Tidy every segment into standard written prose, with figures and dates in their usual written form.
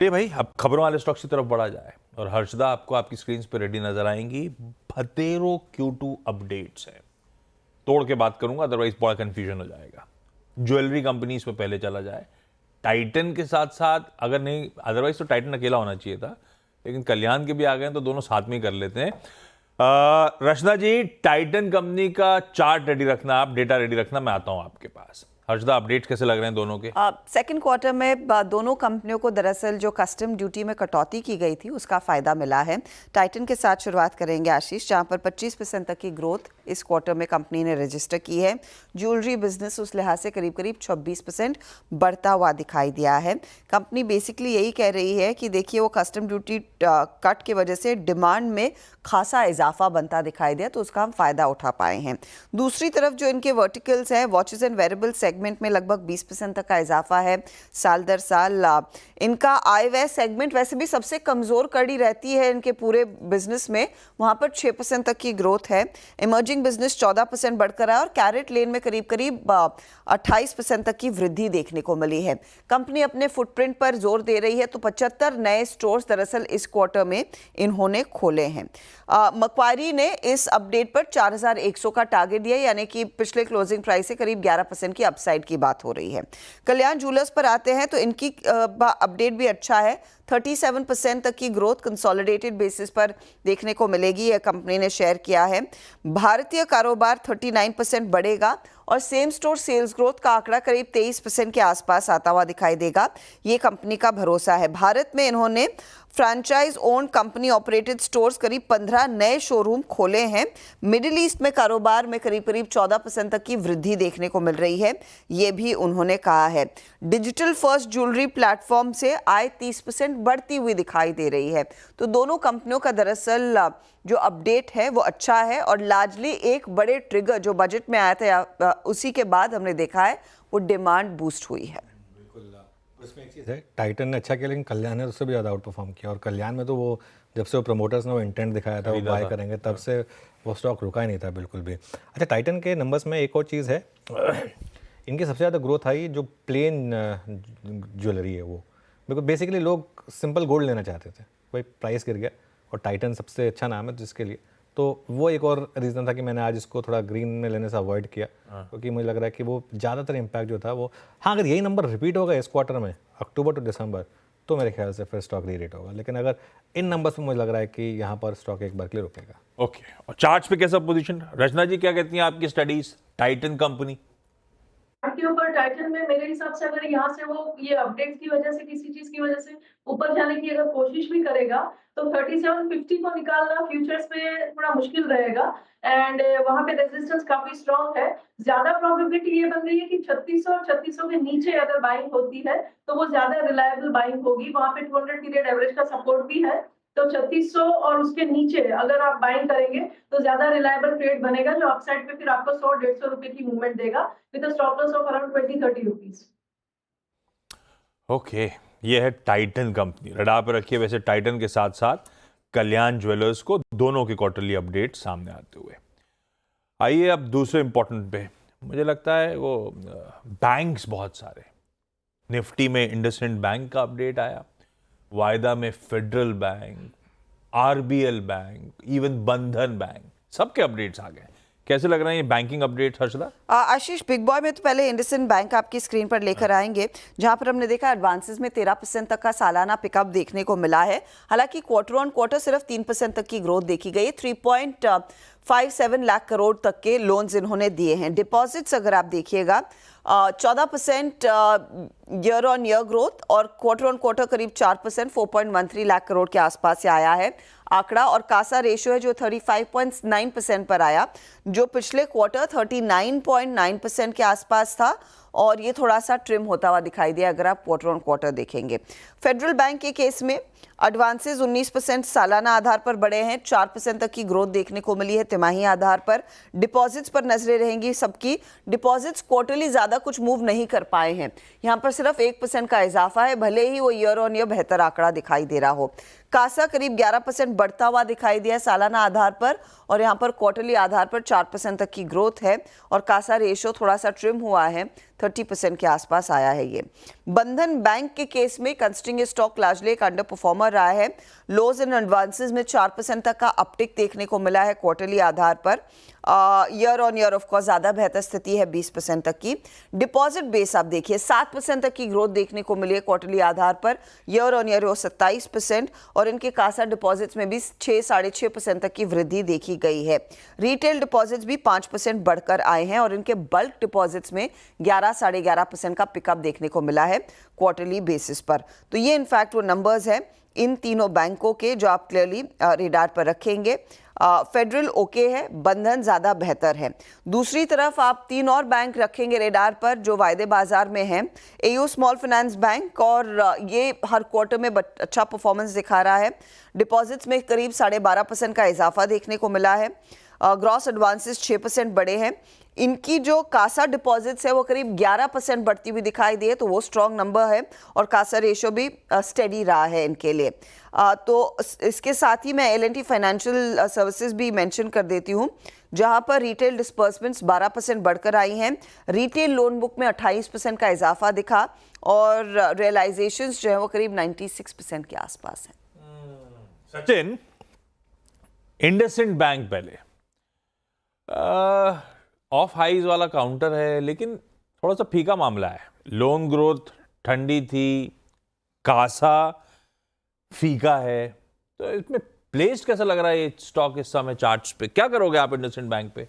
चलिए भाई, अब खबरों वाले स्टॉक्स की तरफ बढ़ा जाए और हर्षदा आपको आपकी स्क्रीन पे रेडी नजर आएंगी। भतेरो Q2 अपडेट्स है, तोड़ के बात करूंगा अदरवाइज बड़ा कंफ्यूजन हो जाएगा। ज्वेलरी कंपनीज पे पहले चला जाए, टाइटन के साथ साथ, अगर नहीं अदरवाइज तो टाइटन अकेला होना चाहिए था, लेकिन कल्याण के भी आ गए तो दोनों साथ में ही कर लेते हैं। रचना जी, टाइटन कंपनी का चार्ट रेडी रखना, आप डेटा रेडी रखना, मैं आता हूं आपके पास। हर्षदा, अपडेट्स कैसे लग रहे हैं दोनों के? सेकंड क्वार्टर में दोनों कंपनियों को दरअसल जो कस्टम ड्यूटी में कटौती की गई थी उसका फायदा मिला है। टाइटन के साथ शुरुआत करेंगे आशीष, जहां पर 25% तक की ग्रोथ इस क्वार्टर में कंपनी ने रजिस्टर की है। ज्वेलरी बिजनेस उस लिहाज से करीब 26% बढ़ता हुआ दिखाई दिया है। कंपनी बेसिकली यही कह रही है कि देखिए, वो कस्टम ड्यूटी कट की वजह से डिमांड में खासा इजाफा बनता दिखाई दिया, तो उसका हम फायदा उठा पाए हैं। दूसरी तरफ जो इनके वर्टिकल्स हैं, वॉचेस एंड वेरेबल सेगमेंट में लगभग 20% तक का इजाफा है साल दर साल। इनका आईवेयर सेगमेंट वैसे भी सबसे कमजोर कड़ी रहती है इनके पूरे बिजनेस में, वहां पर 6% तक की ग्रोथ है। इमर्जिंग बिजनेस 14% बढ़कर आया और कैरेट लेन में करीब 28% तक की वृद्धि देखने को मिली है। कंपनी अपने फुटप्रिंट पर जोर दे रही है, तो 75 नए स्टोर्स दरअसल इस क्वार्टर में इन्होंने खोले हैं। मक्वारी ने इस अपडेट पर 4100 का टारगेट दिया, यानी कि पिछले क्लोजिंग प्राइस से करीब 11% की अपसाइड की बात हो रही है। कल्याण ज्वेलर्स पर आते हैं तो इनकी अपडेट भी अच्छा है। 37% तक की ग्रोथ कंसोलिडेटेड बेसिस पर देखने को मिलेगी, यह कंपनी ने शेयर किया है। भारतीय कारोबार 39% बढ़ेगा और सेम स्टोर सेल्स ग्रोथ का आंकड़ा करीब 23% के आसपास आता हुआ दिखाई देगा, ये कंपनी का भरोसा है। भारत में इन्होंने franchise own company operated stores करीब 15 नए शोरूम खोले हैं। मिडिल ईस्ट में कारोबार में करीब 14% तक की वृद्धि देखने को मिल रही है, ये भी उन्होंने कहा है। डिजिटल फर्स्ट ज्वेलरी प्लेटफॉर्म से आय 30% बढ़ती हुई दिखाई दे रही है। तो दोनों कंपनियों का दरअसल जो अपडेट है वो अच्छा है, और लार्जली एक बड़े ट्रिगर जो बजट में आया था उसी के बाद हमने देखा है वो डिमांड बूस्ट हुई है। उसमें एक चीज़ है, टाइटन ने अच्छा किया लेकिन कल्याण ने उससे भी ज़्यादा आउट परफॉर्म किया। और कल्याण में तो वो जब से वो प्रमोटर्स ने वो इंटेंट दिखाया था वो बाय करेंगे, तब से वो स्टॉक रुका ही नहीं था बिल्कुल भी। अच्छा, टाइटन के नंबर्स में एक और चीज़ है, इनकी सबसे ज़्यादा ग्रोथ आई जो प्लेन ज्वेलरी है, वो बिल्कुल बेसिकली लोग सिंपल गोल्ड लेना चाहते थे, वही प्राइस गिर गया और टाइटन सबसे अच्छा नाम है जिसके लिए, तो वो एक और रीज़न था कि मैंने आज इसको थोड़ा ग्रीन में लेने से अवॉइड किया, क्योंकि मुझे लग रहा है कि वो ज़्यादातर इम्पैक्ट जो था वो, हाँ अगर यही नंबर रिपीट होगा इस क्वार्टर में अक्टूबर टू दिसंबर, तो मेरे ख्याल से फिर स्टॉक री-रेट होगा। लेकिन अगर इन नंबर्स पे मुझे लग रहा है कि यहाँ पर स्टॉक एक बार के लिए रुकेगा। ओके, और चार्ट्स पे कैसा पोजीशन? रचना जी, क्या कहती हैं आपकी स्टडीज टाइटन कंपनी के ऊपर? टाइटन में मेरे हिसाब से अगर यहाँ से वो ये अपडेट्स की वजह से, किसी चीज की वजह से ऊपर जाने की अगर कोशिश भी करेगा, तो 3750 को निकालना फ्यूचर्स में थोड़ा मुश्किल रहेगा। एंड वहां पे रेजिस्टेंस काफी स्ट्रांग है। ज्यादा प्रोबेबिलिटी ये बन रही है कि 3600 और 3600 के नीचे अगर बाइंग होती है तो वो ज्यादा रिलायबल बाइंग होगी। वहां पे 200 पीरियड एवरेज का सपोर्ट भी है, तो 3600 और उसके नीचे अगर आप बाइंग करेंगे तो ज्यादा रिलायबल ट्रेड बनेगा, जो अपसाइड पे फिर आपको 100-150 रुपए की मूवमेंट देगा with a stop loss of around 20-30 rupees. Okay, ये है टाइटन कंपनी, रडार पर रखिए। वैसे टाइटन के साथ साथ कल्याण ज्वेलर्स को दोनों के क्वार्टरली अपडेट सामने आते हुए। आइए अब दूसरे इंपॉर्टेंट पे, मुझे लगता है वो बैंक्स बहुत सारे, निफ्टी में इंडसइंड बैंक का अपडेट आया, वायदा में federal bank, RBL bank, even बंधन बैंक, सबके अपडेट्स आ गए। कैसे लग रहे हैं ये बैंकिंग अपडेट हर्षदा? आशीष, बिग बॉय में तो पहले इंडसइंड बैंक आपकी स्क्रीन पर लेकर आएंगे, जहां पर हमने देखा एडवांसेस में 13% तक का सालाना पिकअप देखने को मिला है। हालांकि क्वार्टर ऑन क्वार्टर सिर्फ 3% तक की ग्रोथ देखी गई। 3.57 लाख करोड़ तक के लोन्स इन्होंने दिए हैं। डिपॉजिट्स अगर आप देखिएगा 14% ईयर ऑन ईयर ग्रोथ और क्वार्टर ऑन क्वार्टर करीब 4%, 4.13 लाख करोड़ के आसपास से आया है आंकड़ा। और कासा रेशियो है जो 35.9% पर आया, जो पिछले क्वार्टर 39.9% के आसपास था, और ये थोड़ा सा ट्रिम होता हुआ दिखाई दिया अगर आप क्वार्टर ऑन क्वार्टर देखेंगे। फेडरल बैंक के केस में एडवांसेस 19% सालाना आधार पर बढ़े हैं, 4% तक की ग्रोथ देखने को मिली है तिमाही आधार पर। डिपॉजिट्स पर नजरें रहेंगी सबकी। डिपॉजिट्स क्वार्टरली ज्यादा कुछ मूव नहीं कर पाए हैं, यहाँ पर सिर्फ 1% का इजाफा है, भले ही वो ईयर ऑन ईयर बेहतर आंकड़ा दिखाई दे रहा हो। कासा करीब 11% बढ़ता हुआ दिखाई दिया है सालाना आधार पर, और यहाँ पर क्वार्टरली आधार पर 4% तक की ग्रोथ है, और कासा रेशो थोड़ा सा ट्रिम हुआ है, 30% के आसपास आया है ये। बंधन बैंक के केस में कंसिडरिंग स्टॉक लार्जली एक अंडर परफॉर्मर रहा है। लोज एंड एडवांसेस में 4% तक का अपटिक देखने को मिला है क्वार्टरली आधार पर। Year on year of course ज़्यादा बेहतर स्थिति है 20% तक की। डिपॉजिट बेस आप देखिए 7% तक की ग्रोथ देखने को मिली है क्वार्टरली आधार पर, ईयर ऑन ईयर वो 27%, और इनके कासा डिपॉजिट्स में भी 6-6.5% तक की वृद्धि देखी गई है। रिटेल डिपॉजिट्स भी 5% बढ़कर आए हैं, और इनके बल्क डिपॉजिट्स में 11-11.5% का पिकअप देखने को मिला है क्वार्टरली बेसिस पर। तो ये इनफैक्ट वो नंबर्स हैं इन तीनों बैंकों के जो आप क्लियरली रेडार पर रखेंगे। फेडरल ओके है, बंधन ज़्यादा बेहतर है। दूसरी तरफ आप 3 और बैंक रखेंगे रेडार पर जो वायदे बाजार में हैं। एयू स्मॉल फाइनेंस बैंक, और ये हर क्वार्टर में अच्छा परफॉर्मेंस दिखा रहा है। डिपॉजिट्स में करीब 12.5% का इजाफा देखने को मिला है। ग्रॉस एडवांसेस 6% बढ़े हैं। इनकी जो कासा डिपॉजिट्स है वो करीब 11% बढ़ती हुई दिखाई दी है, तो वो स्ट्रॉन्ग नंबर है, और कासा रेशो भी स्टेडी रहा है इनके लिए। तो इसके साथ ही मैं L&T फाइनेंशियल सर्विसेज भी मेंशन कर देती हूँ, जहां पर रिटेल डिस्पर्समेंट्स 12% बढ़कर आई हैं। रिटेल लोन बुक में 28% का इजाफा दिखा, और रियलाइजेशंस जो है वो करीब 96% के आसपास हैं। सचिन, इंडसइंड बैंक पहले ऑफ हाइज वाला काउंटर है, लेकिन थोड़ा सा फीका मामला है। लोन ग्रोथ ठंडी थी, कासा फीका है, तो इसमें प्लेस्ड कैसा लग रहा है ये स्टॉक इस समय चार्ट्स पे? क्या करोगे आप इंडसइंड बैंक पे?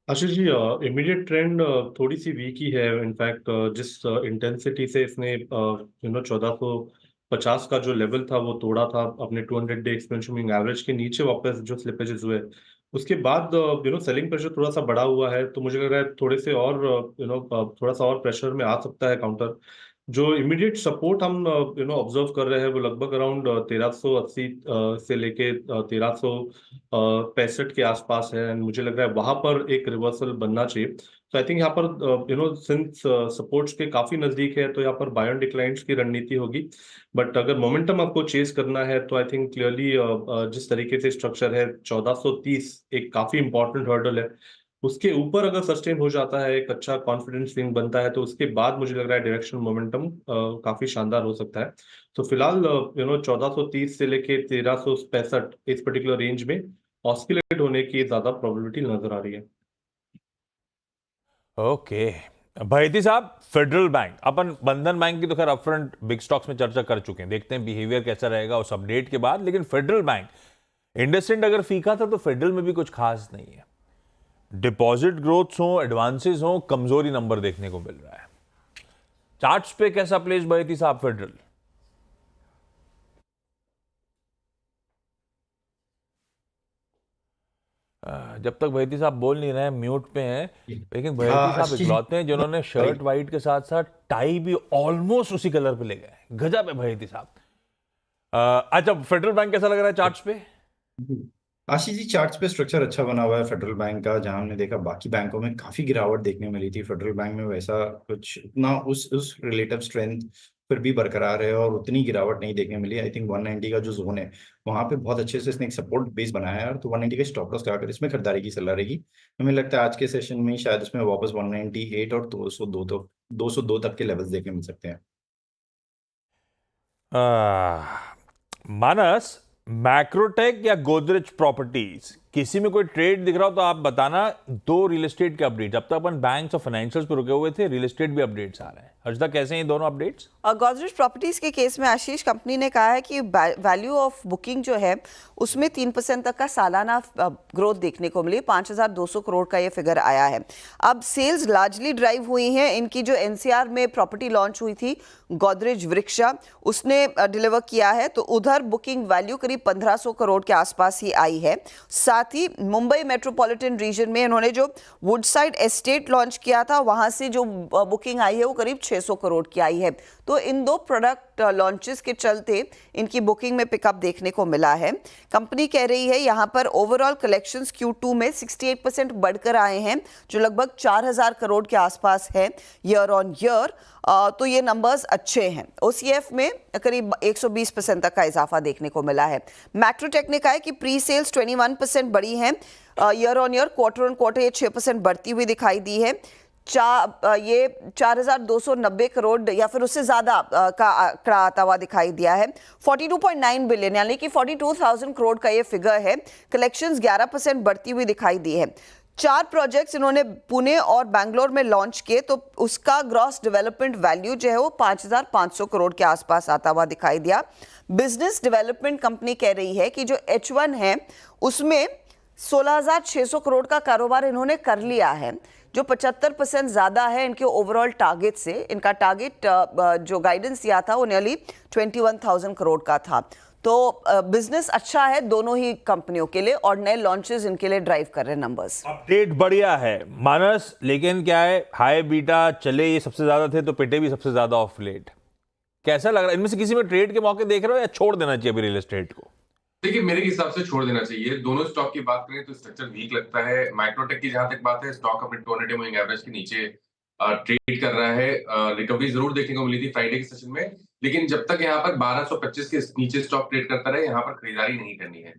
आशीष जी, इमीडिएट ट्रेंड थोड़ी सी वीक ही है। इनफैक्ट जिस इंटेंसिटी से इसने 1450 का जो लेवल था वो तोड़ा था, अपने 200 डे एक्सपेंशन मूविंग एवरेज के नीचे वापस जो स्लिपेजेस हुए, उसके बाद सेलिंग प्रेशर थोड़ा सा बढ़ा हुआ है। तो मुझे लग रहा है थोड़े से और थोड़ा सा और प्रेशर में आ सकता है काउंटर। जो इमीडिएट सपोर्ट हम ऑब्जर्व कर रहे हैं वो लगभग अराउंड 1380 से लेके 1365 के आसपास है, एंड मुझे लग रहा है वहां पर एक रिवर्सल बनना चाहिए। तो आई थिंक यहाँ पर सिंस सपोर्ट्स के काफी नजदीक है, तो यहाँ पर बाय ऑन डिक्लाइंस की रणनीति होगी। बट अगर मोमेंटम आपको चेस करना है तो आई थिंक क्लियरली जिस तरीके से स्ट्रक्चर है 1430 एक काफी इंपॉर्टेंट हर्डल है। उसके ऊपर अगर सस्टेन हो जाता है, एक अच्छा कॉन्फिडेंस स्विंग बनता है, तो उसके बाद मुझे लग रहा है डायरेक्शन मोमेंटम काफी शानदार हो सकता है। तो फिलहाल 1430 से लेके 1365 इस पर्टिकुलर रेंज में ऑस्किलेट होने की ज्यादा प्रोबेबिलिटी नजर आ रही है। ओके भाईती साहब, फेडरल बैंक, अपन बंधन बैंक की तो खैर अपफ्रंट बिग स्टॉक्स में चर्चा कर चुके हैं, देखते हैं बिहेवियर कैसा रहेगा उस अपडेट के बाद। लेकिन फेडरल बैंक, इंडसइंड अगर फीका था तो फेडरल में भी कुछ खास नहीं है। डिपॉजिट ग्रोथ हो, एडवांसेस हो, कमजोरी नंबर देखने को मिल रहा है। चार्ट्स पे कैसा प्लेस भाईती साहब फेडरल? जब तक भाईती साहब बोल नहीं रहे हैं, म्यूट पे हैं, लेकिन भाईती साहब इकलौते हैं जिन्होंने शर्ट वाइट के साथ साथ टाई भी ऑलमोस्ट उसी कलर पे ले गए। गजब है भाईती साहब। अच्छा, फेडरल बैंक कैसा लग रहा है चार्ट्स पे? आशीष जी, चार्ट्स पे स्ट्रक्चर अच्छा बना हुआ है फेडरल बैंक का। जहां हमने देखा बाकी बैंकों में काफी गिरावट देखने मिली थी, फेडरल बैंक में वैसा कुछ उतना उस रिलेटिव स्ट्रेंथ फिर भी बरकरार है, और उतनी गिरावट नहीं देखने मिली। आई थिंक 190 का जो जोन है वहां पे बहुत अच्छे से इसने एक सपोर्ट बेस बनाया है, तो 190 का स्टॉप लॉस लगाकर इसमें खरीदारी की सलाह रहेगी। हमें लगता है आज के सेशन में शायद इसमें वापस 198 और 202 तक के लेवल्स देखने मिल सकते हैं। मानस, मैक्रोटेक या गोदरेज प्रॉपर्टीज, किसी में कोई ट्रेड दिख रहा हो तो आप बताना। 2 रियल एस्टेट के अपडेट, जब तक अपन बैंक्स और फाइनेंशियल्स पे रुके हुए थे, रियल एस्टेट भी अपडेट्स आ रहे हैं। हर्षदा, कैसे हैं ये दोनों अपडेट्स? गोदरेज प्रॉपर्टीज के केस में आशीष, कंपनी ने कहा है कि वैल्यू ऑफ बुकिंग जो है उसमें 3% तक का सालाना ग्रोथ देखने को मिली। 5200 करोड़ का ये फिगर आया है। अब सेल्स लार्जली ड्राइव हुई हैं। इनकी जो NCR में प्रॉपर्टी लॉन्च हुई थी गोदरेज वृक्षा, उसने डिलीवर किया है, तो उधर बुकिंग वैल्यू करीब 1500 करोड़ के आसपास ही आई है। साथ ही मुंबई मेट्रोपॉलिटन रीजन में इन्होंने जो वुडसाइड एस्टेट लॉन्च किया था वहां से जो बुकिंग आई है वो करीब 600 करोड़ की आई है। तो इन दो प्रोडक्ट लॉन्चेस के चलते इनकी बुकिंग में पिकअप देखने को मिला है। कंपनी कह रही है यहाँ पर ओवरऑल कलेक्शंस Q2 में 68% बढ़कर आए हैं, जो लगभग 4000 करोड़ के आसपास है ईयर ऑन ईयर। तो ये नंबर्स अच्छे हैं। OCF में करीब 120% तक का इजाफा देखने को मिला है। मैट्रोटेक ने कहा है कि प्री सेल्स 21% बढ़ी हैं year on year, quarter on quarter ये 6% बढ़ती हुई दिखाई दी है। ये 4290 करोड़ या फिर उससे ज्यादा का आंकड़ा आता हुआ दिखाई दिया है। 42.9 बिलियन यानी कि 42,000 करोड़ का ये फिगर है। कलेक्शंस 11% बढ़ती हुई दिखाई दी है। 4 प्रोजेक्ट्स इन्होंने पुणे और बैंगलोर में लॉन्च किए, तो उसका ग्रॉस डेवलपमेंट वैल्यू जो है वो 5500 करोड़ के आसपास आता हुआ दिखाई दिया। बिजनेस डेवलपमेंट कंपनी कह रही है कि जो H1 है उसमें 16,600 करोड़ का कारोबार इन्होंने कर लिया है, जो 75% ज़्यादा है इनके ओवरऑल टारगेट से। इनका टारगेट जो गाइडेंस दिया था वो नियरली 21,000 करोड़ का था। तो बिजनेस अच्छा है दोनों ही कंपनियों के लिए और नए लॉन्चेस इनके लिए ड्राइव कर रहे हैं नंबर्स। अपडेट बढ़िया है मानस, लेकिन क्या है, हाई बीटा चले ये सबसे ज्यादा थे तो पिटे भी सबसे ज्यादा ऑफ लेट। कैसा लग रहा है, इनमें से किसी में ट्रेड के मौके देख रहे हो या छोड़ देना चाहिए अभी रियल एस्टेट को? देखिए मेरे हिसाब से छोड़ देना चाहिए। दोनों स्टॉक की बात करें तो स्ट्रक्चर वीक लगता है। माइक्रोटेक की जहां तक बात है, स्टॉक अपने 200 मूविंग एवरेज के नीचे ट्रेड कर रहा है। रिकवरी जरूर देखने को मिली थी फ्राइडे के सेशन में, लेकिन जब तक यहाँ पर 1225 के नीचे स्टॉक ट्रेड करता रहे, यहाँ पर खरीदारी नहीं करनी है।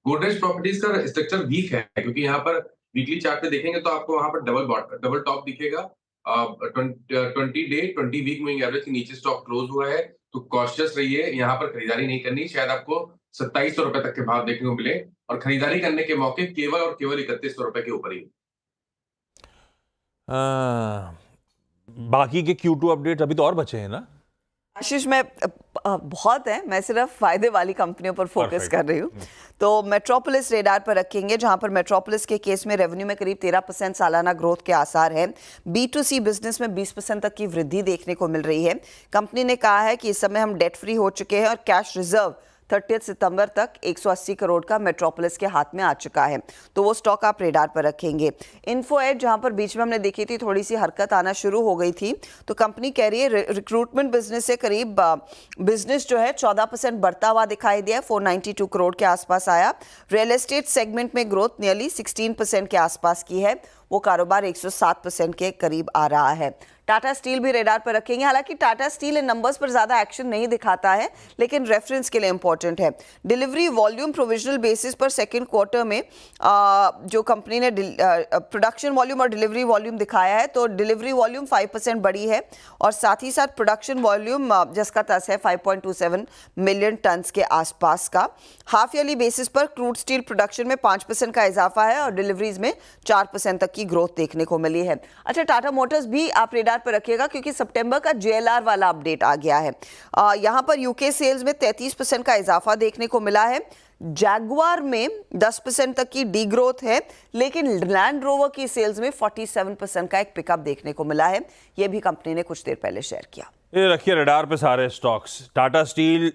गोदरेज प्रॉपर्टीज का स्ट्रक्चर वीक है क्योंकि यहाँ पर वीकली चार्ट पे देखेंगे तो आपको वहां पर डबल टॉप दिखेगा। 20 डे 20 वीक मूविंग एवरेज के नीचे स्टॉक क्लोज हुआ है, तो कॉशियस रहिए, यहाँ पर खरीदारी नहीं करनी। शायद आपको 2700 रुपए तक के भाव देखने को मिले और खरीदारी करने के मौके केवल और केवल 3100 रुपए के ऊपर ही। बाकी के Q2 अपडेट अभी तो और बचे हैं ना आशीष? मैं बहुत है, मैं सिर्फ फायदे वाली कंपनियों पर फोकस कर रही हूँ। तो मेट्रोपोलिस रेडार पर रखेंगे, जहां पर मेट्रोपोलिस के केस में रेवेन्यू में करीब 13% सालाना ग्रोथ के आसार हैं। B2C बिजनेस में 20% तक की वृद्धि देखने को मिल रही है। कंपनी ने कहा है कि इस समय हम डेट फ्री हो चुके हैं और कैश रिजर्व 30 सितंबर तक 180 करोड़ का मेट्रोपोलिस के हाथ में आ चुका है। तो वो स्टॉक आप रेडार पर रखेंगे। इन्फो एज, जहां पर बीच में हमने देखी थी थोड़ी सी हरकत आना शुरू हो गई थी, तो कंपनी कह रही है रिक्रूटमेंट बिजनेस से करीब बिजनेस जो है 14% बढ़ता हुआ दिखाई दिया, 492 करोड़ के आसपास आया। रियल एस्टेट सेगमेंट में ग्रोथ नियरली 16% के आसपास की है, वो कारोबार 107% के करीब आ रहा है। टाटा स्टील भी रेडार पर रखेंगे। हालांकि टाटा स्टील इन नंबर्स पर ज्यादा एक्शन नहीं दिखाता है, लेकिन रेफरेंस के लिए इंपॉर्टेंट है। डिलीवरी वॉल्यूम प्रोविजनल बेसिस पर सेकंड क्वार्टर में जो कंपनी ने प्रोडक्शन वॉल्यूम और डिलीवरी वॉल्यूम दिखाया है, तो डिलीवरी वॉल्यूम 5% बढ़ी है और साथ ही साथ प्रोडक्शन वॉल्यूम जिसका तस है 5.27 मिलियन टन्स के आसपास का। हाफ ईयरली बेसिस पर क्रूड स्टील प्रोडक्शन में 5% का इजाफा है और डिलीवरीज में 4% तक की ग्रोथ देखने को मिली है। अच्छा, टाटा मोटर्स भी आप रेडार पर रखिएगा क्योंकि सितंबर का JLR वाला अपडेट आ गया है। यहां पर यूके सेल्स में 33% का इजाफा देखने को मिला है। जैगुआर में 10% तक की डी ग्रोथ है, लेकिन लैंड रोवर की सेल्स में 47% का एक पिकअप देखने को मिला है। यह भी कंपनी ने कुछ देर पहले शेयर किया। ये रखिए रेडार पे सारे स्टॉक्स। टाटा स्टील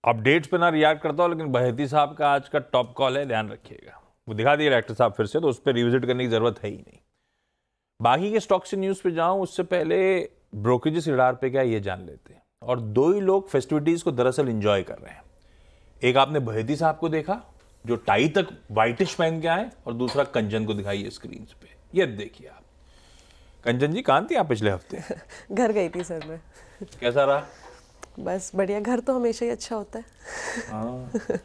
अपडेट्स पे ना रिएक्ट करता हो, लेकिन बहेती साहब का आज का टॉप कॉल है, ध्यान रखिएगा। वो दिखा दिए डायरेक्टर साहब फिर से, तो उस पर रिविजिट करने की जरूरत है ही नहीं। बाकी के स्टॉक से न्यूज़ पे जाऊं उससे पहले ब्रोकरेजेस रेडार पे क्या ये जान लेते हैं। और दो ही लोग फेस्टिविटीज़ को दरअसल एंजॉय कर रहे हैं। एक आपने बहेती साहब को देखा जो टाई तक वाइटिश पहन के आए, और दूसरा कंचन को दिखाई स्क्रीन पे। ये देखिए आप, कंचन जी कहाँ थी आप पिछले हफ्ते? घर गई थी सर मैं। कैसा रहा? बस बढ़िया, घर तो हमेशा ही अच्छा होता है। हाँ,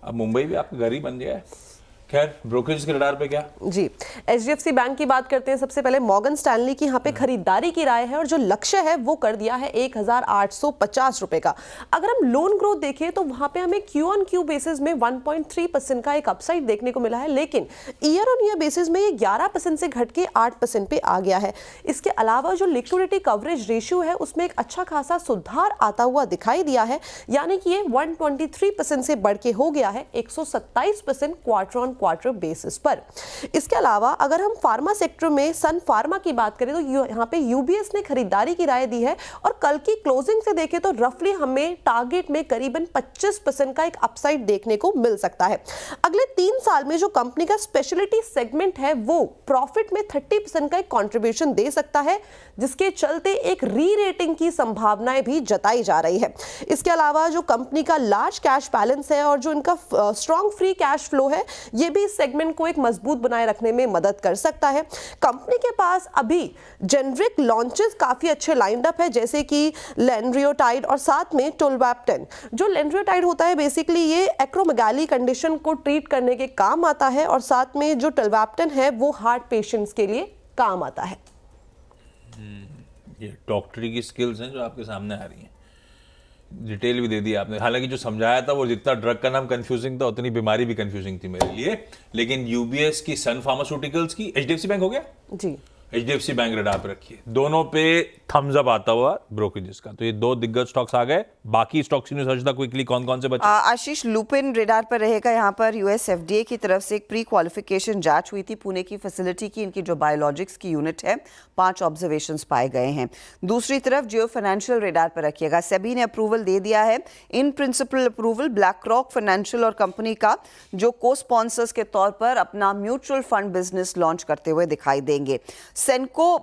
अब मुंबई भी आपका घर ही बन गया है। खैर, ब्रोकरेज के रडार पे क्या? जी, HDFC बैंक की बात करते हैं। सबसे पहले मॉर्गन स्टैनली की यहाँ पे खरीदारी की राय है और जो लक्ष्य है वो कर दिया है 1850 रुपए का। अगर हम लोन ग्रोथ देखें तो वहां पे हमें Q-on-Q बेसिस में 1.3% का एक अपसाइड देखने को मिला है, लेकिन ईयर ऑन ईयर बेसिस में ये 11% से घट के 8% पे आ गया है। इसके अलावा जो लिक्विडिटी कवरेज रेशियो है उसमें एक अच्छा खासा सुधार आता हुआ दिखाई दिया है, यानी कि ये 123% से बढ़ के हो गया है 127% क्वार्टर ऑन क्वार्टर बेसिस पर। इसके अलावा अगर हम फार्मा सेक्टर में सन फार्मा की बात करें तो यहाँ पे यूबीएस ने खरीदारी की राय दी है और कल की क्लोजिंग से देखें तो रफली हमें टारगेट में करीबन 25% का एक अपसाइड देखने को मिल सकता है। अगले 3 साल में जो कंपनी का स्पेशलिटी सेगमेंट है वो प्रॉफिट में 30% का एक कंट्रीब्यूशन दे सकता है, जिसके चलते एक री रेटिंग की संभावनाएं भी जताई जा रही है। इसके अलावा जो कंपनी का लार्ज कैश बैलेंस है और जो इनका स्ट्रॉन्ग फ्री कैश फ्लो है, ये भी इस सेगमेंट को एक मजबूत बनाए रखने में मदद कर सकता है। कंपनी के पास अभी जेनरिक लॉन्चेस काफी अच्छे लाइंड अप है, जैसे कि लेंड्रियोटाइड और साथ में टोल्वाप्टेन। जो लेंड्रियोटाइड होता है बेसिकली ये एक्रोमेगाली कंडीशन को ट्रीट करने के काम आता है और साथ में जो टोल्वाप्टेन है वो हार्ट पेशेंट्स के लिए काम आता है। ये डॉक्टरी की स्किल्स हैं जो आपके सामने आ रही हैं। डिटेल भी दे दी आपने, हालांकि जो समझाया था वो जितना ड्रग का नाम कंफ्यूजिंग था उतनी बीमारी भी कंफ्यूजिंग थी मेरे लिए। लेकिन यूबीएस की, सन फार्मास्यूटिकल्स की, एचडीएफसी बैंक हो गया जी, एचडीएफसी बैंक रडार पे रखिए, दोनों पे थम्स अप आता हुआ ब्रोकरेजेस का। तो ये 2 दिग्गज स्टॉक्स आ गए। बाकी स्टॉक्स न्यूज़ हर्षदा क्विकली कौन कौन से बचे? आशीष, लुपिन रडार पर रहेगा। यहाँ पर यूएस एफडीए की तरफ से एक प्री क्वालिफिकेशन जांच हुई थी पुणे की फैसिलिटी की, इनकी जो बायोलॉजिक्स की यूनिट है, 5 ऑब्जर्वेशंस पाए गए हैं। दूसरी तरफ जियो फाइनेंशियल रडार पर रखिएगा। सेबी ने अप्रूवल दे दिया है, in principle approval black rock financial और कंपनी का जो को स्पॉन्सर्स के तौर पर अपना म्यूचुअल फंड बिजनेस लॉन्च करते हुए दिखाई देंगे। सेनको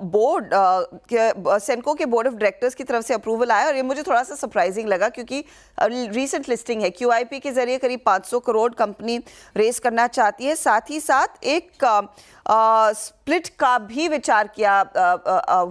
के बोर्ड ऑफ डायरेक्टर्स की तरफ से अप्रूवल आया और ये मुझे थोड़ा सा सरप्राइजिंग लगा क्योंकि रीसेंट लिस्टिंग है। क्यूआईपी के जरिए करीब 500 करोड़ कंपनी रेस करना चाहती है। साथ ही साथ एक स्प्लिट का भी विचार किया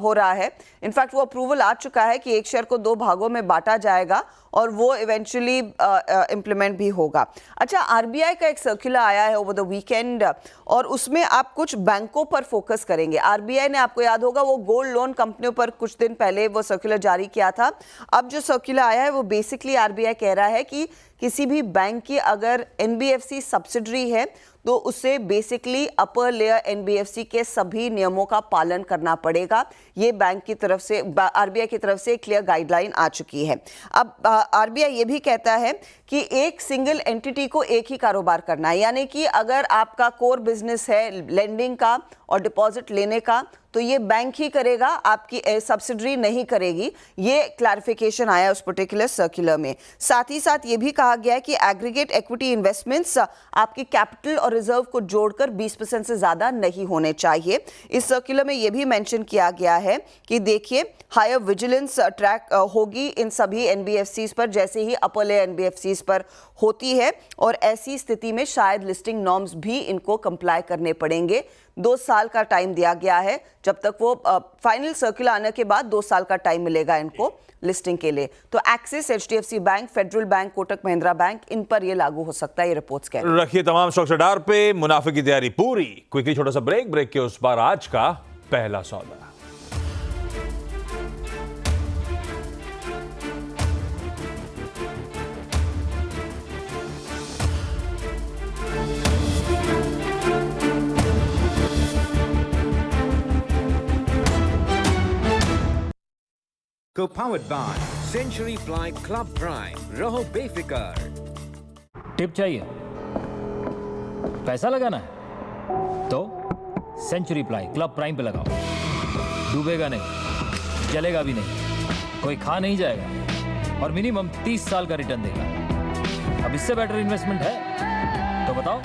हो रहा है। इनफैक्ट वो अप्रूवल आ चुका है कि एक शेयर को 2 भागों में बांटा जाएगा और वो इवेंचुअली इम्प्लीमेंट भी होगा। अच्छा, आरबीआई का एक सर्कुलर आया है ओवर द वीकेंड और उसमें आप कुछ बैंकों पर फोकस करेंगे। आरबीआई ने, आपको याद होगा, वो गोल्ड लोन कंपनियों पर कुछ दिन पहले वो सर्कुलर जारी किया था। अब जो सर्कुलर आया है वो बेसिकली आरबीआई कह रहा है कि किसी भी बैंक की अगर एनबीएफसी सब्सिडरी है तो उसे बेसिकली अपर लेयर एनबीएफसी के सभी नियमों का पालन करना पड़ेगा। ये बैंक की तरफ से, आरबीआई की तरफ से क्लियर गाइडलाइन आ चुकी है। अब आरबीआई ये भी कहता है कि एक सिंगल एंटिटी को एक ही कारोबार करना है, यानी कि अगर आपका कोर बिजनेस है लेंडिंग का और डिपॉजिट लेने का तो ये बैंक ही करेगा, आपकी सब्सिडरी नहीं करेगी। ये क्लैरिफिकेशन आया उस पर्टिकुलर सर्कुलर में। साथ ही साथ ये भी कहा गया है कि एग्रीगेट इक्विटी इन्वेस्टमेंट्स आपकी कैपिटल और रिजर्व को जोड़कर 20% से ज़्यादा नहीं होने चाहिए। इस सर्कुलर में ये भी मेंशन किया गया है कि देखिए, हायर विजिलेंस ट्रैक होगी इन सभी एनबीएफसीज पर जैसे ही अपर लेयर एनबीएफसीज पर होती है और ऐसी स्थिति में शायद लिस्टिंग नॉर्म्स भी इनको कंप्लाई करने पड़ेंगे। 2 साल का टाइम दिया गया है, जब तक वो फाइनल सर्कुलर आने के बाद 2 साल का टाइम मिलेगा इनको लिस्टिंग के लिए। तो Axis, HDFC bank, Federal bank, Kotak Mahindra bank, इन पर ये लागू हो सकता है, ये रिपोर्ट्स कह रही हैं। रखिए तमाम स्टॉक्स रडार पे, मुनाफे की तैयारी पूरी। क्विकली छोटा सा ब्रेक के उस बार आज का पहला सौदा। Co-powered by Century Ply Club Prime. रहो बेफिक्र। टिप चाहिए, पैसा लगाना है तो सेंचुरी प्लाई क्लब प्राइम पे लगाओ। डूबेगा नहीं, जलेगा भी नहीं, कोई खा नहीं जाएगा और मिनिमम 30 साल का रिटर्न देगा। अब इससे बेटर इन्वेस्टमेंट है तो बताओ?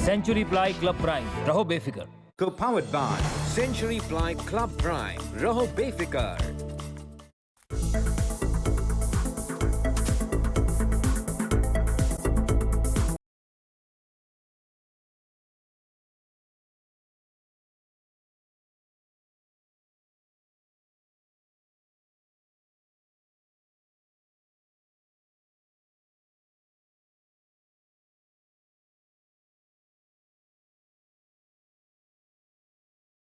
सेंचुरी प्लाई क्लब प्राइम, रहो बेफिक्र। Co-powered by Century Ply Club Prime. रहो बेफिक्र।